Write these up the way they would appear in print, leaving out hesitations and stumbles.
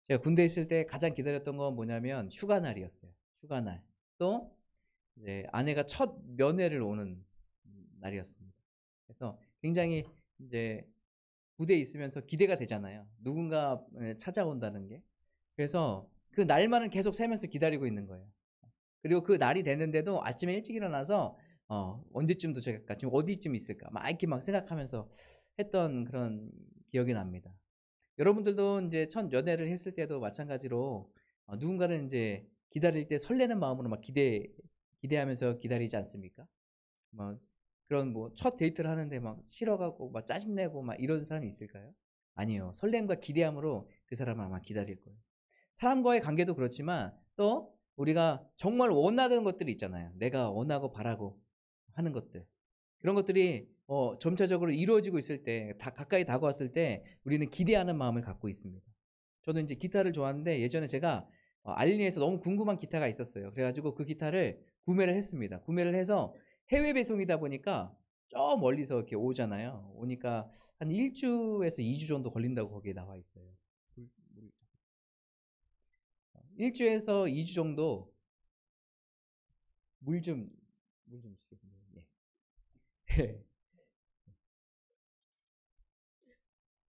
제가 군대에 있을 때 가장 기다렸던 건 뭐냐면 휴가날이었어요. 휴가날. 또 이제 아내가 첫 면회를 오는 날이었습니다. 그래서 굉장히 이제 부대에 있으면서 기대가 되잖아요. 누군가 찾아온다는 게. 그래서 그 날만을 계속 세면서 기다리고 있는 거예요. 그리고 그 날이 됐는데도 아침에 일찍 일어나서 언제쯤 도착할까? 지금 어디쯤 있을까? 막 이렇게 막 생각하면서 했던 그런 기억이 납니다. 여러분들도 이제 첫 연애를 했을 때도 마찬가지로 누군가를 이제 기다릴 때 설레는 마음으로 막 기대하면서 기다리지 않습니까? 뭐 그런 뭐 첫 데이트를 하는데 막 싫어가고 막 짜증내고 막 이런 사람이 있을까요? 아니요. 설렘과 기대함으로 그 사람을 아마 기다릴 거예요. 사람과의 관계도 그렇지만 또 우리가 정말 원하는 것들이 있잖아요. 내가 원하고 바라고 하는 것들. 그런 것들이 점차적으로 이루어지고 있을 때, 다 가까이 다가왔을 때 우리는 기대하는 마음을 갖고 있습니다. 저도 이제 기타를 좋아하는데 예전에 제가 알리에서 너무 궁금한 기타가 있었어요. 그래가지고 그 기타를 구매를 했습니다. 구매를 해서 해외 배송이다 보니까 저 멀리서 이렇게 오잖아요. 오니까 한 1주에서 2주 정도 걸린다고 거기에 나와 있어요. 1주에서 2주 정도 물 좀, 물 좀 주시겠어요? 예.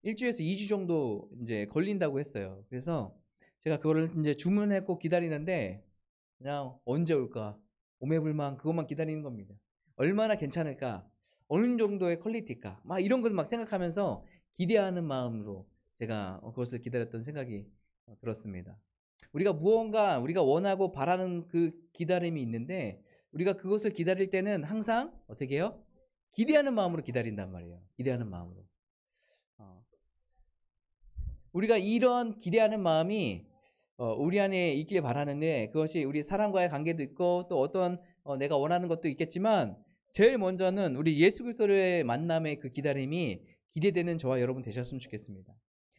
1주에서 2주 정도 이제 걸린다고 했어요. 그래서 제가 그거를 이제 주문했고 기다리는데 그냥 언제 올까? 오매불망 그것만 기다리는 겁니다. 얼마나 괜찮을까? 어느 정도의 퀄리티일까? 막 이런 걸 막 생각하면서 기대하는 마음으로 제가 그것을 기다렸던 생각이 들었습니다. 우리가 무언가 우리가 원하고 바라는 그 기다림이 있는데 우리가 그것을 기다릴 때는 항상 어떻게 해요? 기대하는 마음으로 기다린단 말이에요. 기대하는 마음으로. 어, 우리가 이런 기대하는 마음이 우리 안에 있길 바라는데 그것이 우리 사람과의 관계도 있고 또 어떤 내가 원하는 것도 있겠지만 제일 먼저는 우리 예수 그리스도의 만남의 그 기다림이 기대되는 저와 여러분 되셨으면 좋겠습니다.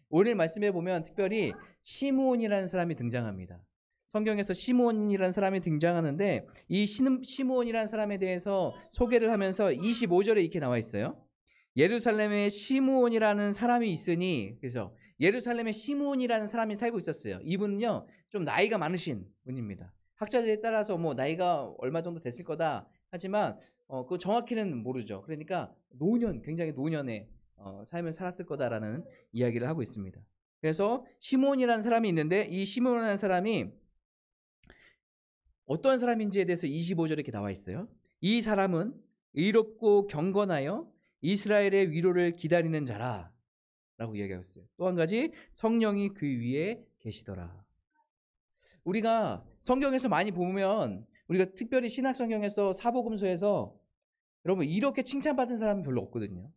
오늘 말씀해 보면 특별히 시므온이라는 사람이 등장합니다. 성경에서 시므온이라는 사람이 등장하는데 이 시므온이라는 사람에 대해서 소개를 하면서 25절에 이렇게 나와 있어요. 예루살렘에 시므온이라는 사람이 있으니 그래서 예루살렘에 시므온이라는 사람이 살고 있었어요. 이분은요 좀 나이가 많으신 분입니다. 학자들에 따라서 뭐 나이가 얼마 정도 됐을 거다 하지만 그 정확히는 모르죠. 그러니까 굉장히 노년의 삶을 살았을 거다라는 이야기를 하고 있습니다. 그래서 시므온이라는 사람이 있는데 이 시므온이라는 사람이 어떤 사람인지에 대해서 25절에 이렇게 나와 있어요. 이 사람은 의롭고 경건하여 이스라엘의 위로를 기다리는 자라 라고 이야기하고 있어요. 또 한 가지 성령이 그 위에 계시더라. 우리가 성경에서 많이 보면 우리가 특별히 신약 성경에서 사복음서에서 여러분 이렇게 칭찬받은 사람은 별로 없거든요.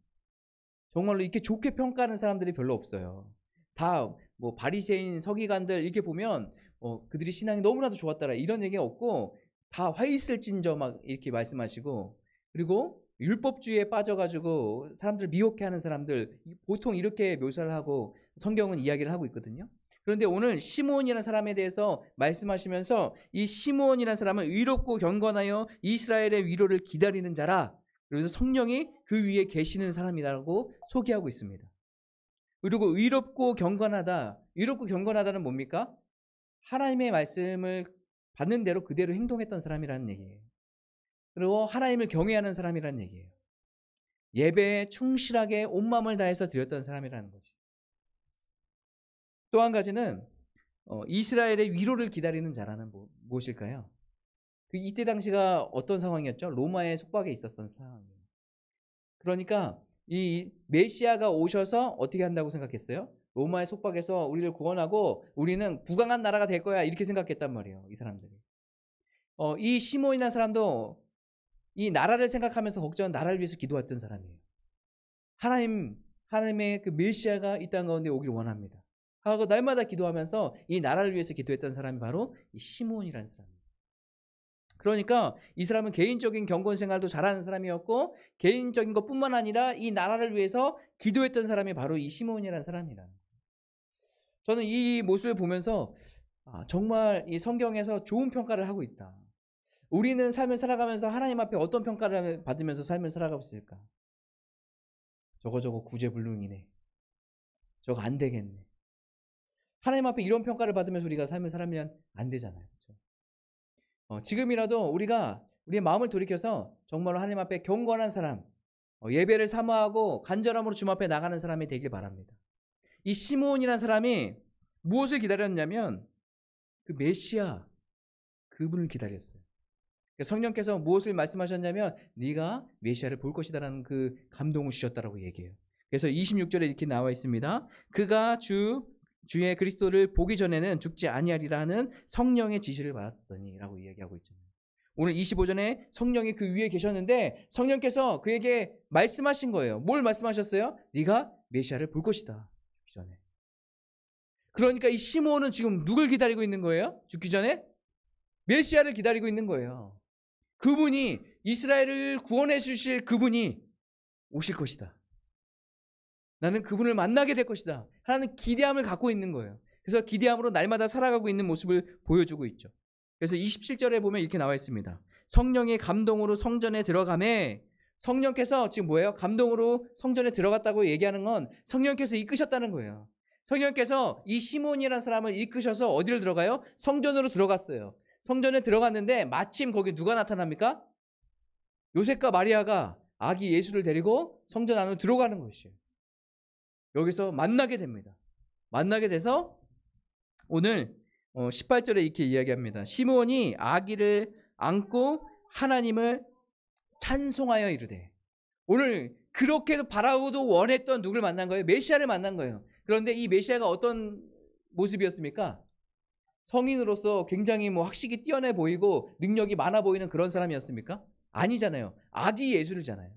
정말로 이렇게 좋게 평가하는 사람들이 별로 없어요. 다 뭐 바리새인 서기관들 이렇게 보면 그들이 신앙이 너무나도 좋았더라 이런 얘기가 없고 다 화 있을진저 막 이렇게 말씀하시고 그리고 율법주의에 빠져가지고 사람들 미혹해하는 사람들 보통 이렇게 묘사를 하고 성경은 이야기를 하고 있거든요. 그런데 오늘 시므온이라는 사람에 대해서 말씀하시면서 이 시므온이라는 사람은 의롭고 경건하여 이스라엘의 위로를 기다리는 자라. 그래서 성령이 그 위에 계시는 사람이라고 소개하고 있습니다. 그리고 의롭고 경건하다. 의롭고 경건하다는 뭡니까? 하나님의 말씀을 받는 대로 그대로 행동했던 사람이라는 얘기예요. 그리고 하나님을 경외하는 사람이라는 얘기예요. 예배에 충실하게 온 마음을 다해서 드렸던 사람이라는 거지. 또 한 가지는 이스라엘의 위로를 기다리는 자라는 무엇일까요? 이때 당시가 어떤 상황이었죠? 로마의 속박에 있었던 상황이에요. 그러니까 이 메시아가 오셔서 어떻게 한다고 생각했어요? 로마의 속박에서 우리를 구원하고 우리는 부강한 나라가 될 거야 이렇게 생각했단 말이에요. 이 사람들이. 이 시몬이라는 사람도 이 나라를 생각하면서 걱정한 나라를 위해서 기도했던 사람이에요. 하나님의 그 메시아가 이 땅 가운데 오기를 원합니다. 하고 날마다 기도하면서 이 나라를 위해서 기도했던 사람이 바로 이 시몬이라는 사람이에요. 그러니까 이 사람은 개인적인 경건 생활도 잘하는 사람이었고 개인적인 것뿐만 아니라 이 나라를 위해서 기도했던 사람이 바로 이 시몬이라는 사람이라. 저는 이 모습을 보면서 정말 이 성경에서 좋은 평가를 하고 있다. 우리는 삶을 살아가면서 하나님 앞에 어떤 평가를 받으면서 삶을 살아가고 있을까? 저거 구제불능이네. 저거 안 되겠네. 하나님 앞에 이런 평가를 받으면서 우리가 삶을 살면 안 되잖아요. 그렇죠? 지금이라도 우리가 우리의 마음을 돌이켜서 정말로 하나님 앞에 경건한 사람, 예배를 사모하고 간절함으로 주님 앞에 나가는 사람이 되길 바랍니다. 이 시므온이라는 사람이 무엇을 기다렸냐면 그 메시아, 그분을 기다렸어요. 성령께서 무엇을 말씀하셨냐면 네가 메시아를 볼 것이다라는 그 감동을 주셨다라고 얘기해요. 그래서 26절에 이렇게 나와 있습니다. 그가 주의 그리스도를 보기 전에는 죽지 아니하리라 하는 성령의 지시를 받았더니라고 이야기하고 있잖아요. 오늘 25절에 성령이 그 위에 계셨는데 성령께서 그에게 말씀하신 거예요. 뭘 말씀하셨어요? 네가 메시아를 볼 것이다. 죽기 전에. 그러니까 이 시므온은 지금 누굴 기다리고 있는 거예요? 죽기 전에 메시아를 기다리고 있는 거예요. 그분이, 이스라엘을 구원해 주실 그분이 오실 것이다. 나는 그분을 만나게 될 것이다. 하나는 기대함을 갖고 있는 거예요. 그래서 기대함으로 날마다 살아가고 있는 모습을 보여주고 있죠. 그래서 27절에 보면 이렇게 나와 있습니다. 성령의 감동으로 성전에 들어가매, 성령께서 지금 뭐예요? 감동으로 성전에 들어갔다고 얘기하는 건 성령께서 이끄셨다는 거예요. 성령께서 이 시몬이라는 사람을 이끄셔서 어디를 들어가요? 성전으로 들어갔어요. 성전에 들어갔는데 마침 거기 누가 나타납니까? 요셉과 마리아가 아기 예수를 데리고 성전 안으로 들어가는 것이에요. 여기서 만나게 됩니다. 만나게 돼서 오늘 18절에 이렇게 이야기합니다. 시므온이 아기를 안고 하나님을 찬송하여 이르되, 오늘 그렇게도 바라고도 원했던 누굴 만난 거예요? 메시아를 만난 거예요. 그런데 이 메시아가 어떤 모습이었습니까? 성인으로서 굉장히 학식이 뛰어나 보이고 능력이 많아 보이는 그런 사람이었습니까? 아니잖아요. 아기 예수잖아요.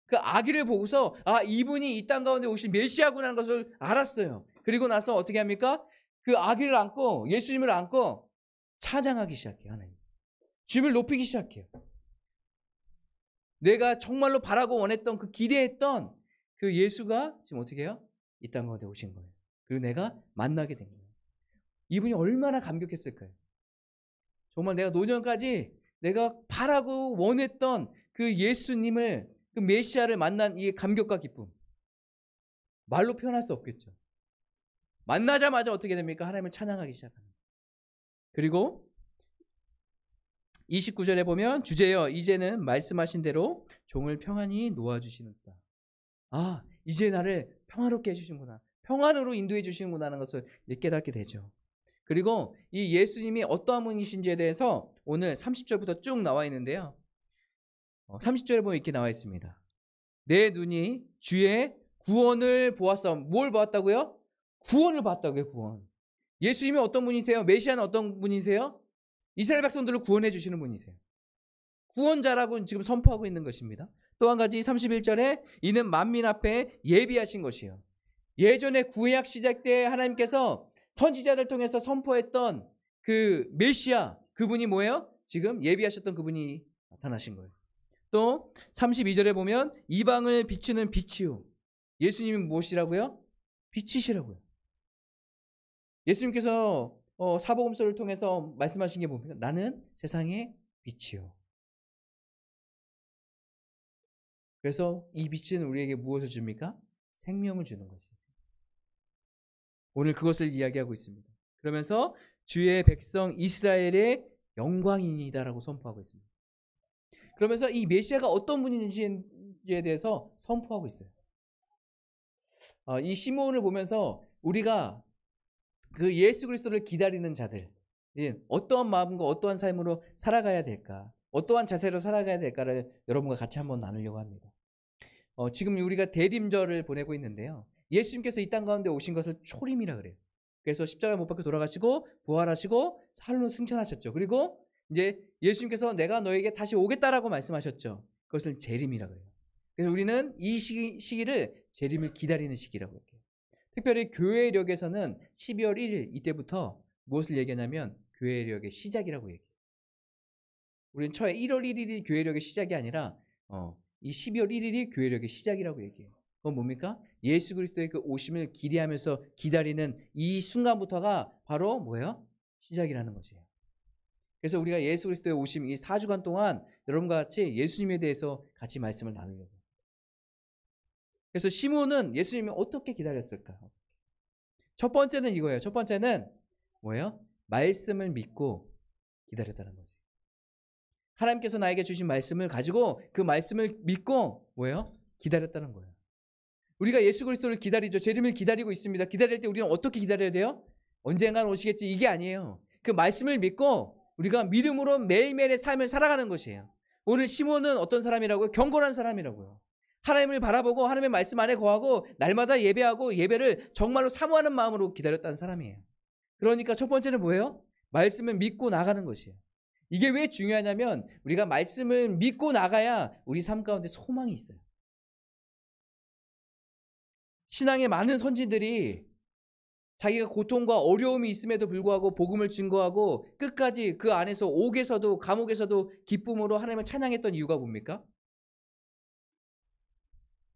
그 아기를 보고서 이분이 이 땅 가운데 오신 메시아구나라는 것을 알았어요. 그리고 나서 어떻게 합니까? 그 아기를 안고, 예수님을 안고 찬양하기 시작해요. 하나님 주님을 높이기 시작해요. 내가 정말로 바라고 원했던, 그 기대했던 그 예수가 지금 어떻게 해요? 이 땅 가운데 오신 거예요. 그리고 내가 만나게 된 거예요. 이분이 얼마나 감격했을까요? 정말 내가 노년까지 내가 바라고 원했던 그 예수님을, 그 메시아를 만난 이 감격과 기쁨, 말로 표현할 수 없겠죠. 만나자마자 어떻게 됩니까? 하나님을 찬양하기 시작합니다. 그리고 29절에 보면 주제여 이제는 말씀하신 대로 종을 평안히 놓아주시는다. 이제 나를 평화롭게 해주시는구나, 평안으로 인도해 주시는구나 하는 것을 깨닫게 되죠. 그리고 이 예수님이 어떠한 분이신지에 대해서 오늘 30절부터 쭉 나와 있는데요. 30절에 보면 이렇게 나와 있습니다. 내 눈이 주의 구원을 보았어. 뭘 보았다고요? 구원을 봤다고요. 구원. 예수님이 어떤 분이세요? 메시아는 어떤 분이세요? 이스라엘 백성들을 구원해 주시는 분이세요. 구원자라고 지금 선포하고 있는 것입니다. 또 한 가지 31절에 이는 만민 앞에 예비하신 것이에요. 예전에 구약 시작 때 하나님께서 선지자를 통해서 선포했던 그 메시아, 그분이 뭐예요? 지금 예비하셨던 그분이 나타나신 거예요. 또 32절에 보면 이방을 비추는 빛이요. 예수님이 무엇이라고요? 빛이시라고요. 예수님께서 사복음서를 통해서 말씀하신 게 뭡니까? 나는 세상의 빛이요. 그래서 이 빛은 우리에게 무엇을 줍니까? 생명을 주는 것이에요. 오늘 그것을 이야기하고 있습니다. 그러면서 주의 백성 이스라엘의 영광이니다라고 선포하고 있습니다. 그러면서 이 메시아가 어떤 분인지에 대해서 선포하고 있어요. 이 시므온을 보면서 우리가 그 예수 그리스도를 기다리는 자들, 어떠한 마음과 어떠한 삶으로 살아가야 될까, 어떠한 자세로 살아가야 될까를 여러분과 같이 한번 나누려고 합니다. 지금 우리가 대림절을 보내고 있는데요. 예수님께서 이 땅 가운데 오신 것을 초림이라 그래요. 그래서 십자가에 못 박혀 돌아가시고 부활하시고 살로 승천하셨죠. 그리고 이제 예수님께서 내가 너에게 다시 오겠다라고 말씀하셨죠. 그것을 재림이라 그래요. 그래서 우리는 이 시기를 재림을 기다리는 시기라고 해요. 특별히 교회력에서는 12월 1일 이때부터 무엇을 얘기하냐면 교회력의 시작이라고 얘기해요. 우리는 처에 1월 1일이 교회력의 시작이 아니라 이 12월 1일이 교회력의 시작이라고 얘기해요. 그건 뭡니까? 예수 그리스도의 그 오심을 기대하면서 기다리는 이 순간부터가 바로 뭐예요? 시작이라는 것이에요. 그래서 우리가 예수 그리스도의 오심 이 4주간 동안 여러분과 같이 예수님에 대해서 같이 말씀을 나누려고 해요. 그래서 시므온은 예수님이 어떻게 기다렸을까요? 첫 번째는 이거예요. 첫 번째는 뭐예요? 말씀을 믿고 기다렸다는 거지. 하나님께서 나에게 주신 말씀을 가지고 그 말씀을 믿고 뭐예요? 기다렸다는 거예요. 우리가 예수 그리스도를 기다리죠. 재림을 기다리고 있습니다. 기다릴 때 우리는 어떻게 기다려야 돼요? 언젠간 오시겠지, 이게 아니에요. 그 말씀을 믿고 우리가 믿음으로 매일매일의 삶을 살아가는 것이에요. 오늘 시몬은 어떤 사람이라고요? 경건한 사람이라고요. 하나님을 바라보고 하나님의 말씀 안에 거하고 날마다 예배하고 예배를 정말로 사모하는 마음으로 기다렸다는 사람이에요. 그러니까 첫 번째는 뭐예요? 말씀을 믿고 나가는 것이에요. 이게 왜 중요하냐면 우리가 말씀을 믿고 나가야 우리 삶 가운데 소망이 있어요. 신앙의 많은 선진들이 자기가 고통과 어려움이 있음에도 불구하고 복음을 증거하고 끝까지 그 안에서 옥에서도 감옥에서도 기쁨으로 하나님을 찬양했던 이유가 뭡니까?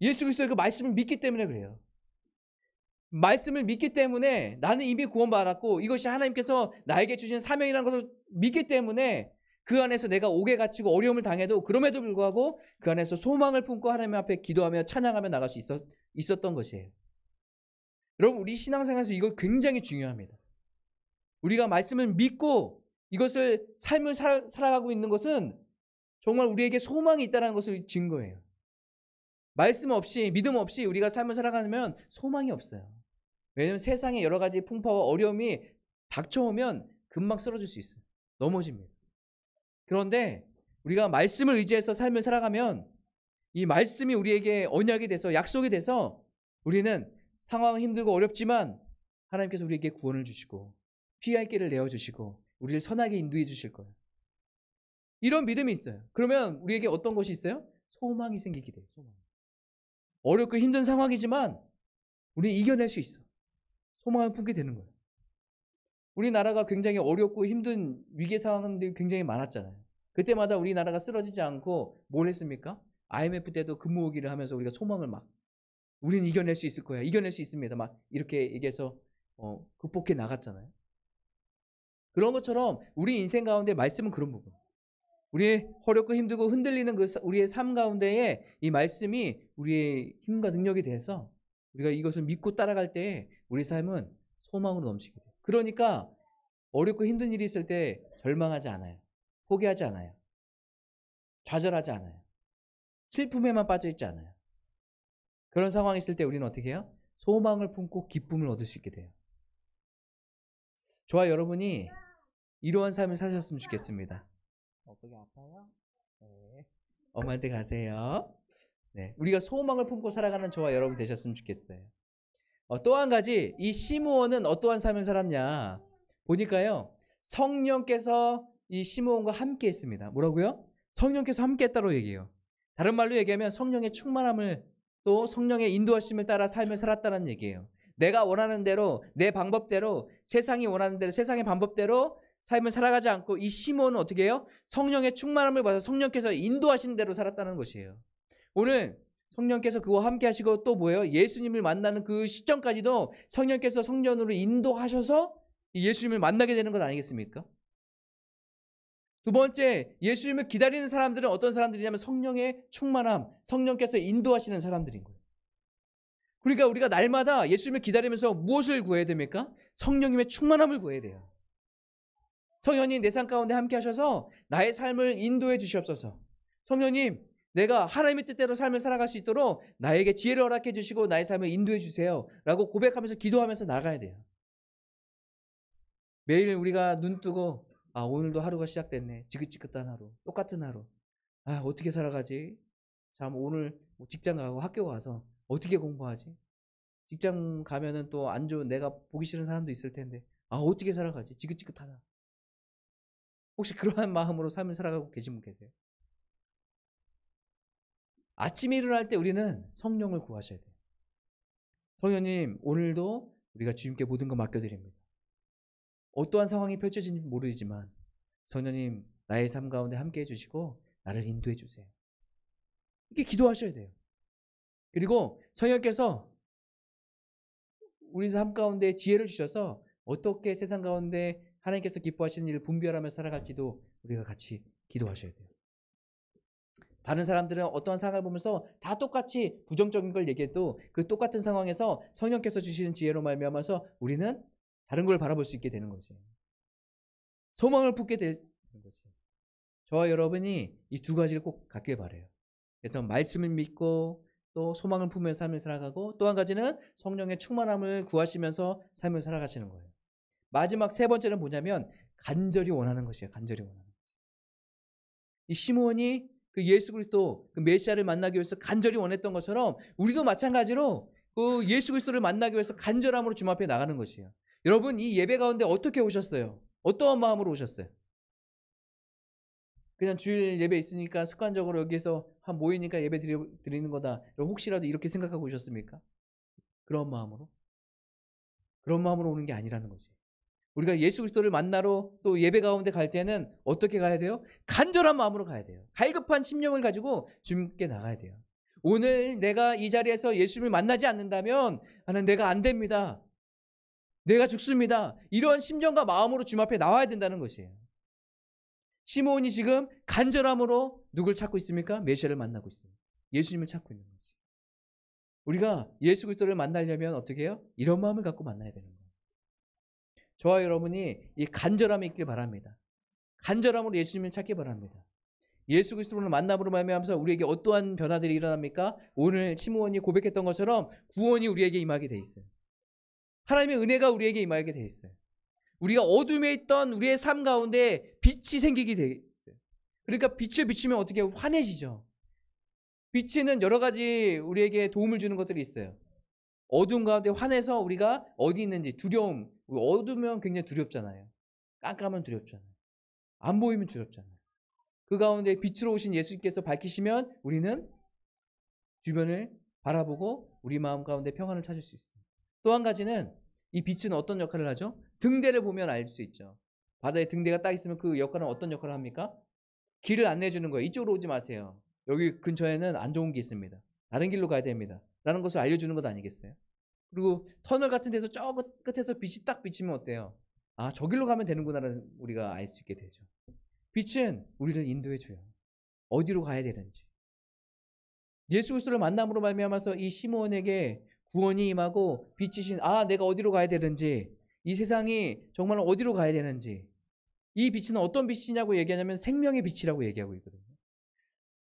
예수 그리스도의 그 말씀을 믿기 때문에 그래요. 말씀을 믿기 때문에 나는 이미 구원받았고 이것이 하나님께서 나에게 주신 사명이라는 것을 믿기 때문에 그 안에서 내가 옥에 갇히고 어려움을 당해도 그럼에도 불구하고 그 안에서 소망을 품고 하나님 앞에 기도하며 찬양하며 나갈 수 있었던 것이에요. 여러분, 우리 신앙생활에서 이거 굉장히 중요합니다. 우리가 말씀을 믿고 이것을 삶을 살아가고 있는 것은 정말 우리에게 소망이 있다는 것을 증거해요. 말씀 없이, 믿음 없이 우리가 삶을 살아가면 소망이 없어요. 왜냐하면 세상에 여러 가지 풍파와 어려움이 닥쳐오면 금방 쓰러질 수 있어요. 넘어집니다. 그런데 우리가 말씀을 의지해서 삶을 살아가면 이 말씀이 우리에게 언약이 돼서 약속이 돼서 우리는 상황은 힘들고 어렵지만 하나님께서 우리에게 구원을 주시고 피할 길을 내어주시고 우리를 선하게 인도해 주실 거예요. 이런 믿음이 있어요. 그러면 우리에게 어떤 것이 있어요? 소망이 생기게 돼요. 소망. 어렵고 힘든 상황이지만 우리는 이겨낼 수 있어. 소망을 품게 되는 거예요. 우리나라가 굉장히 어렵고 힘든 위기 상황들이 굉장히 많았잖아요. 그때마다 우리나라가 쓰러지지 않고 뭘 했습니까? IMF 때도 근무오기를 하면서 우리가 소망을 막 우리는 이겨낼 수 있을 거야. 이겨낼 수 있습니다. 막 이렇게 얘기해서 극복해 나갔잖아요. 그런 것처럼 우리 인생 가운데 말씀은 그런 부분. 우리의 어렵고 힘들고 흔들리는 그 우리의 삶 가운데에 이 말씀이 우리의 힘과 능력이 돼서 우리가 이것을 믿고 따라갈 때 우리 삶은 소망으로 넘치게 돼요. 그러니까 어렵고 힘든 일이 있을 때 절망하지 않아요. 포기하지 않아요. 좌절하지 않아요. 슬픔에만 빠져 있지 않아요. 그런 상황이 있을 때 우리는 어떻게 해요? 소망을 품고 기쁨을 얻을 수 있게 돼요. 저와 여러분이 이러한 삶을 사셨으면 좋겠습니다. 거기 아파요? 네. 엄마한테 가세요. 네, 우리가 소망을 품고 살아가는 저와 여러분 되셨으면 좋겠어요. 또 한 가지, 이 시므온은 어떠한 삶을 살았냐 보니까요, 성령께서 이 시므온과 함께 했습니다. 뭐라고요? 성령께서 함께 했다고 얘기해요. 다른 말로 얘기하면 성령의 충만함을 또 성령의 인도하심을 따라 삶을 살았다는 얘기예요. 내가 원하는 대로 내 방법대로 세상이 원하는 대로 세상의 방법대로 삶을 살아가지 않고 이 시므온은 어떻게 해요? 성령의 충만함을 받아 성령께서 인도하시는 대로 살았다는 것이에요. 오늘 성령께서 그와 함께 하시고 또 뭐예요? 예수님을 만나는 그 시점까지도 성령께서 성전으로 인도하셔서 예수님을 만나게 되는 것 아니겠습니까? 두 번째, 예수님을 기다리는 사람들은 어떤 사람들이냐면 성령의 충만함, 성령께서 인도하시는 사람들인 거예요. 그러니까 우리가 날마다 예수님을 기다리면서 무엇을 구해야 됩니까? 성령님의 충만함을 구해야 돼요. 성령님 내 삶 가운데 함께 하셔서 나의 삶을 인도해 주시옵소서. 성령님, 내가 하나님의 뜻대로 삶을 살아갈 수 있도록 나에게 지혜를 허락해 주시고 나의 삶을 인도해 주세요 라고 고백하면서 기도하면서 나가야 돼요. 매일 우리가 눈 뜨고 오늘도 하루가 시작됐네. 지긋지긋한 하루, 똑같은 하루. 어떻게 살아가지? 참, 오늘 직장 가고 학교 가서 어떻게 공부하지? 직장 가면은 또 안 좋은, 내가 보기 싫은 사람도 있을 텐데 어떻게 살아가지? 지긋지긋하다. 혹시 그러한 마음으로 삶을 살아가고 계신 분 계세요? 아침에 일어날 때 우리는 성령을 구하셔야 돼요. 성령님, 오늘도 우리가 주님께 모든 거 맡겨드립니다. 어떠한 상황이 펼쳐질지 모르지만 성령님, 나의 삶 가운데 함께 해주시고 나를 인도해 주세요. 이렇게 기도하셔야 돼요. 그리고 성령께서 우리 삶 가운데 지혜를 주셔서 어떻게 세상 가운데 하나님께서 기뻐하시는 일을 분별하며 살아갈지도 우리가 같이 기도하셔야 돼요. 다른 사람들은 어떠한 상황을 보면서 다 똑같이 부정적인 걸 얘기해도 그 똑같은 상황에서 성령께서 주시는 지혜로 말미암아서 우리는 다른 걸 바라볼 수 있게 되는 거죠. 소망을 품게 되는 거죠. 저와 여러분이 이 두 가지를 꼭 갖길 바라요. 그래서 말씀을 믿고 또 소망을 품으면서 삶을 살아가고, 또 한 가지는 성령의 충만함을 구하시면서 삶을 살아가시는 거예요. 마지막 세 번째는 뭐냐면 간절히 원하는 것이에요. 간절히 원하는 것. 이 시므온이 그 예수 그리스도 그 메시아를 만나기 위해서 간절히 원했던 것처럼 우리도 마찬가지로 그 예수 그리스도를 만나기 위해서 간절함으로 주님 앞에 나가는 것이에요. 여러분, 이 예배 가운데 어떻게 오셨어요? 어떠한 마음으로 오셨어요? 그냥 주일 예배 있으니까 습관적으로 여기서 한 모이니까 예배 드리는 거다, 혹시라도 이렇게 생각하고 오셨습니까? 그런 마음으로? 그런 마음으로 오는 게 아니라는 거지. 우리가 예수 그리스도를 만나러 또 예배 가운데 갈 때는 어떻게 가야 돼요? 간절한 마음으로 가야 돼요. 갈급한 심령을 가지고 주님께 나가야 돼요. 오늘 내가 이 자리에서 예수님을 만나지 않는다면 나는 내가 안 됩니다. 내가 죽습니다. 이런 심정과 마음으로 주님 앞에 나와야 된다는 것이에요. 시므온이 지금 간절함으로 누굴 찾고 있습니까? 메시아를 만나고 있어요. 예수님을 찾고 있는 거지. 우리가 예수 그리스도를 만나려면 어떻게 해요? 이런 마음을 갖고 만나야 되는 거예요. 저와 여러분이 이 간절함이 있길 바랍니다. 간절함으로 예수님을 찾기 바랍니다. 예수 그리스도를 만남으로 말미암아서 우리에게 어떠한 변화들이 일어납니까? 오늘 시므온이 고백했던 것처럼 구원이 우리에게 임하게 돼 있어요. 하나님의 은혜가 우리에게 임하게 돼 있어요. 우리가 어둠에 있던 우리의 삶 가운데 빛이 생기게 돼 있어요. 그러니까 빛을 비추면 어떻게 환해지죠. 빛은 여러 가지 우리에게 도움을 주는 것들이 있어요. 어둠 가운데 환해서 우리가 어디 있는지 두려움, 어두우면 굉장히 두렵잖아요. 깜깜하면 두렵잖아요. 안 보이면 두렵잖아요. 그 가운데 빛으로 오신 예수님께서 밝히시면 우리는 주변을 바라보고 우리 마음 가운데 평안을 찾을 수 있어요. 또 한 가지는 이 빛은 어떤 역할을 하죠? 등대를 보면 알 수 있죠. 바다에 등대가 딱 있으면 그 역할은 어떤 역할을 합니까? 길을 안내해주는 거예요. 이쪽으로 오지 마세요. 여기 근처에는 안 좋은 게 있습니다. 다른 길로 가야 됩니다. 라는 것을 알려주는 것 아니겠어요? 그리고 터널 같은 데서 저 끝에서 빛이 딱 비치면 어때요? 아, 저 길로 가면 되는구나를 우리가 알 수 있게 되죠. 빛은 우리를 인도해 줘요. 어디로 가야 되는지. 예수 그리스도를 만남으로 말미암아서 이 시므온에게 구원이 임하고 빛이신, 아, 내가 어디로 가야 되는지, 이 세상이 정말 어디로 가야 되는지, 이 빛은 어떤 빛이냐고 얘기하냐면 생명의 빛이라고 얘기하고 있거든요.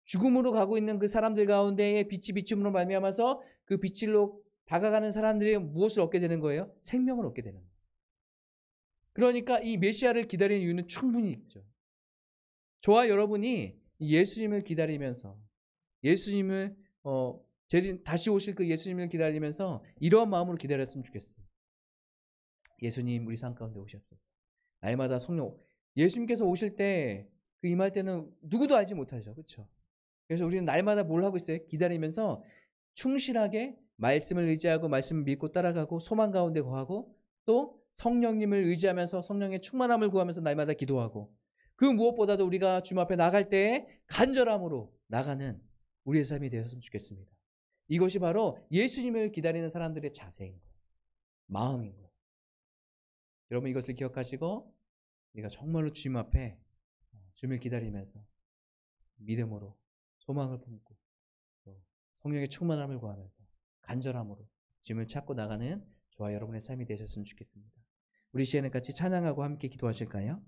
죽음으로 가고 있는 그 사람들 가운데에 빛이 비춤으로 말미암아서 그 빛으로 다가가는 사람들이 무엇을 얻게 되는 거예요? 생명을 얻게 되는 거예요. 그러니까 이 메시아를 기다리는 이유는 충분히 있죠. 저와 여러분이 예수님을 기다리면서 예수님을 다시 오실 그 예수님을 기다리면서 이러한 마음으로 기다렸으면 좋겠어요. 예수님, 우리 삶 가운데 오시옵소서. 날마다 성령, 예수님께서 오실 때 그 임할 때는 누구도 알지 못하죠. 그렇죠? 그래서 우리는 날마다 뭘 하고 있어요? 기다리면서 충실하게 말씀을 의지하고 말씀을 믿고 따라가고 소망 가운데 거하고 또 성령님을 의지하면서 성령의 충만함을 구하면서 날마다 기도하고, 그 무엇보다도 우리가 주님 앞에 나갈 때 간절함으로 나가는 우리의 삶이 되었으면 좋겠습니다. 이것이 바로 예수님을 기다리는 사람들의 자세인 거예요. 마음인 거예요. 여러분, 이것을 기억하시고 우리가 정말로 주님 앞에 주님을 기다리면서 믿음으로 소망을 품고 또 성령의 충만함을 구하면서 간절함으로 주님을 찾고 나가는 저와 여러분의 삶이 되셨으면 좋겠습니다. 우리 시간에 같이 찬양하고 함께 기도하실까요?